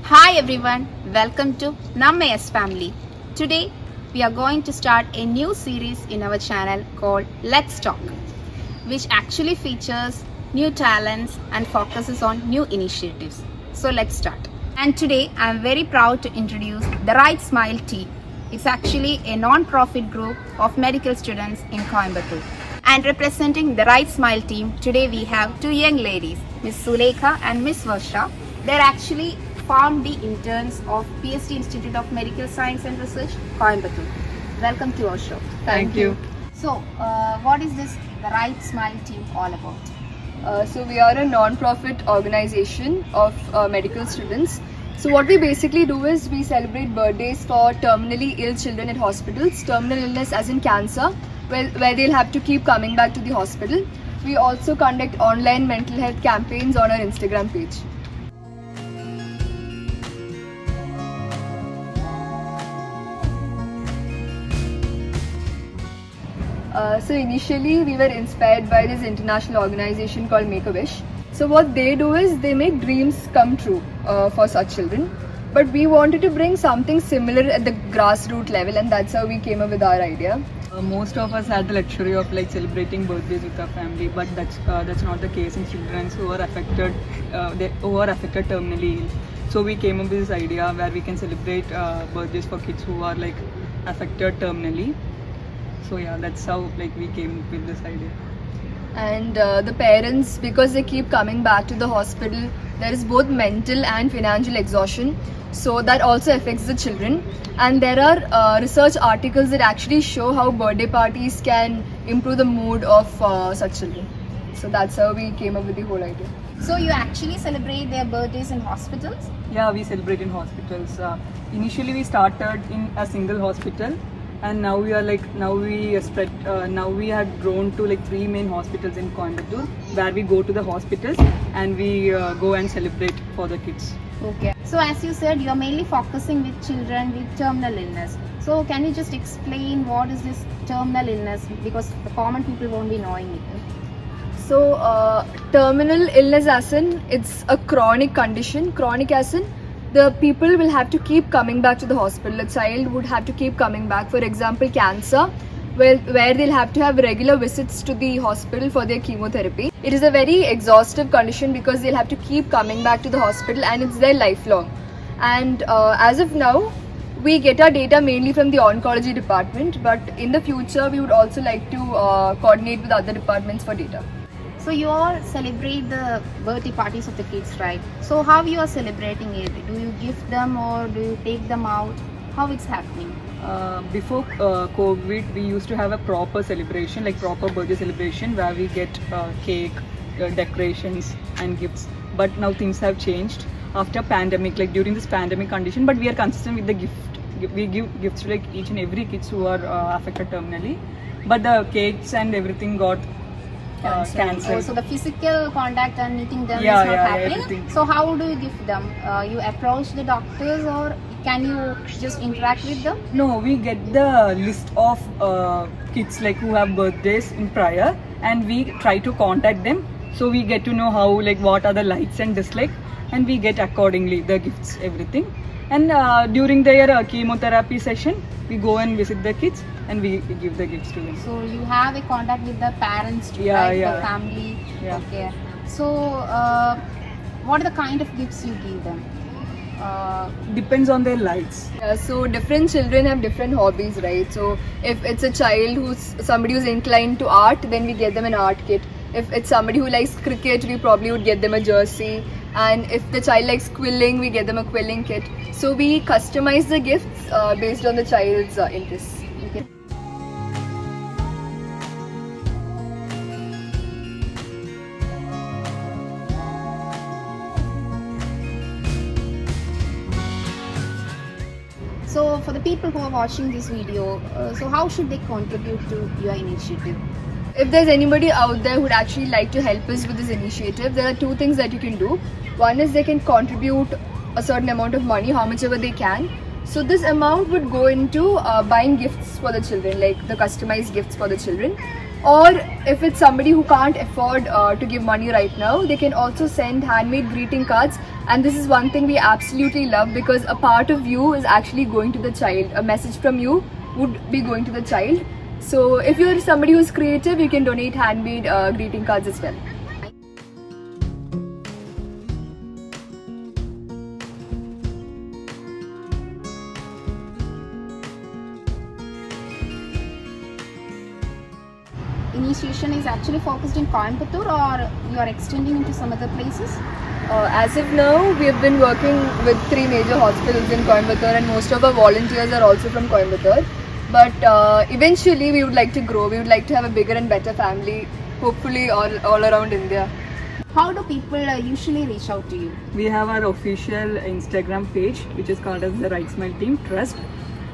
Hi everyone, welcome to Nammayas family. Today we are going to start a new series in our channel called Let's Talk, which actually features new talents and focuses on new initiatives. So let's start. And today I am very proud to introduce the Right Smile team. It's actually a non-profit group of medical students in Coimbatore. And representing the Right Smile team, today we have two young ladies, Miss Sulekha and Miss Varsha. They're actually Form D interns of PST Institute of Medical Science and Research, Coimbatore. Welcome to our show. Thank you. So, what is this the Right Smile team all about? So we are a non-profit organization of medical students. So what we basically do is we celebrate birthdays for terminally ill children at hospitals, terminal illness as in cancer, where they'll have to keep coming back to the hospital. We also conduct online mental health campaigns on our Instagram page. So initially we were inspired by this international organization called Make-A-Wish. So what they do is they make dreams come true for such children. But we wanted to bring something similar at the grassroots level, and that's how we came up with our idea. Most of us had the luxury of like celebrating birthdays with our family, but that's not the case in children who are affected terminally ill. So we came up with this idea where we can celebrate birthdays for kids who are like affected terminally. So yeah, that's how like we came up with this idea. And the parents, because they keep coming back to the hospital, there is both mental and financial exhaustion. So that also affects the children. And there are research articles that actually show how birthday parties can improve the mood of such children. So that's how we came up with the whole idea. So, you actually celebrate their birthdays in hospitals? Yeah, we celebrate in hospitals. Initially, we started in a single hospital, and now we had grown to like 3 main hospitals in Coimbatore, where we go to the hospitals and we go and celebrate for the kids. Okay. So, as you said, you are mainly focusing with children with terminal illness. So, can you just explain what is this terminal illness? Because the common people won't be knowing it. So terminal illness as in it's a chronic condition. Chronic as in the people will have to keep coming back to the hospital. A child would have to keep coming back. For example, cancer, where they'll have to have regular visits to the hospital for their chemotherapy. It is a very exhaustive condition because they'll have to keep coming back to the hospital, and it's their lifelong. And as of now, we get our data mainly from the oncology department, but in the future we would also like to coordinate with other departments for data. So you all celebrate the birthday parties of the kids, right? So how you are celebrating it? Do you gift them or do you take them out? How it's happening? Before COVID, we used to have a proper celebration, like proper birthday celebration, where we get cake, decorations, and gifts. But now things have changed after pandemic, like during this pandemic condition. But we are consistent with the gift. We give gifts to like each and every kids who are affected terminally. But the cakes and everything got cancelled. Oh, so the physical contact and meeting them Yeah, is not yeah, happening. everything. So how do you gift them? You approach the doctors or can you just interact with them? No, we get the list of kids like who have birthdays in prior, and we try to contact them. So we get to know how like what are the likes and dislikes, and we get accordingly the gifts, everything. And during their chemotherapy session, we go and visit the kids and we give the gifts to them. So you have a contact with the parents too, Yeah, right? yeah. The family. Yeah. Okay. So what are the kind of gifts you give them? Depends on their likes. So different children have different hobbies, right? So if it's a child somebody who's inclined to art, then we get them an art kit. If it's somebody who likes cricket, we probably would get them a jersey. And if the child likes quilling, we get them a quilling kit. So we customize the gifts based on the child's interests. Okay. So for the people who are watching this video, so how should they contribute to your initiative? If there's anybody out there who would actually like to help us with this initiative, there are two things that you can do. One is they can contribute a certain amount of money, how much ever they can. So this amount would go into buying gifts for the children, like the customized gifts for the children. Or if it's somebody who can't afford to give money right now, they can also send handmade greeting cards. And this is one thing we absolutely love, because a part of you is actually going to the child. A message from you would be going to the child. So if you're somebody who's creative, you can donate handmade greeting cards as well. Initiation is actually focused in Coimbatore, or you are extending into some other places? As of now, we have been working with 3 major hospitals in Coimbatore, and most of our volunteers are also from Coimbatore. But eventually, we would like to grow. We would like to have a bigger and better family, hopefully all around India. How do people usually reach out to you? We have our official Instagram page, which is called as the Right Smile Team Trust.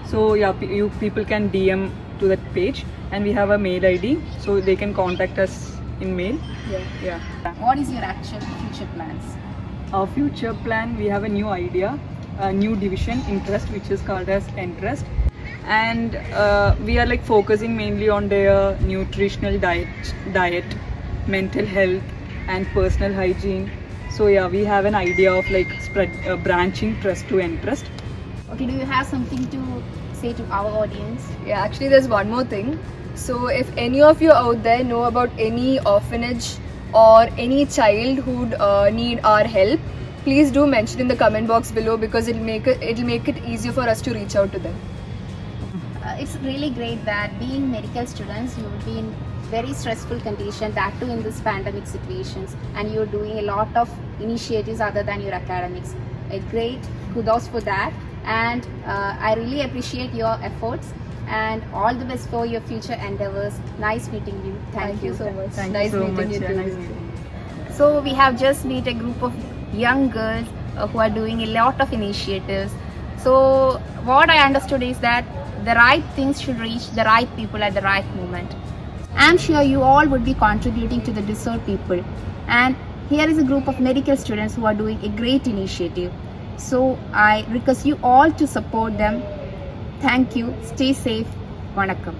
So yeah, you people can DM to that page, and we have a mail ID, so they can contact us in mail. Yeah. What is your actual future plans? Our future plan, we have a new idea, a new division in Trust, which is called as Entrust, and we are like focusing mainly on their nutritional diet, mental health, and personal hygiene. So yeah, we have an idea of like branching Trust to Entrust. Okay, do you have something to say to our audience? Yeah, actually, there's one more thing. So, if any of you out there know about any orphanage or any child who'd need our help, please do mention in the comment box below, because it'll make it easier for us to reach out to them. It's really great that being medical students, you will be in very stressful condition, that too in this pandemic situations, and you're doing a lot of initiatives other than your academics. A great kudos for that, and I really appreciate your efforts, and all the best for your future endeavors. Nice meeting you. Thank you so much. Thank Nice you so meeting much. you Yeah, too. nice meeting you. So we have just met a group of young girls who are doing a lot of initiatives. So what I understood is that the right things should reach the right people at the right moment. I'm sure you all would be contributing to the deserved people. And here is a group of medical students who are doing a great initiative. So I request you all to support them. Thank you. Stay safe. Vanakkam.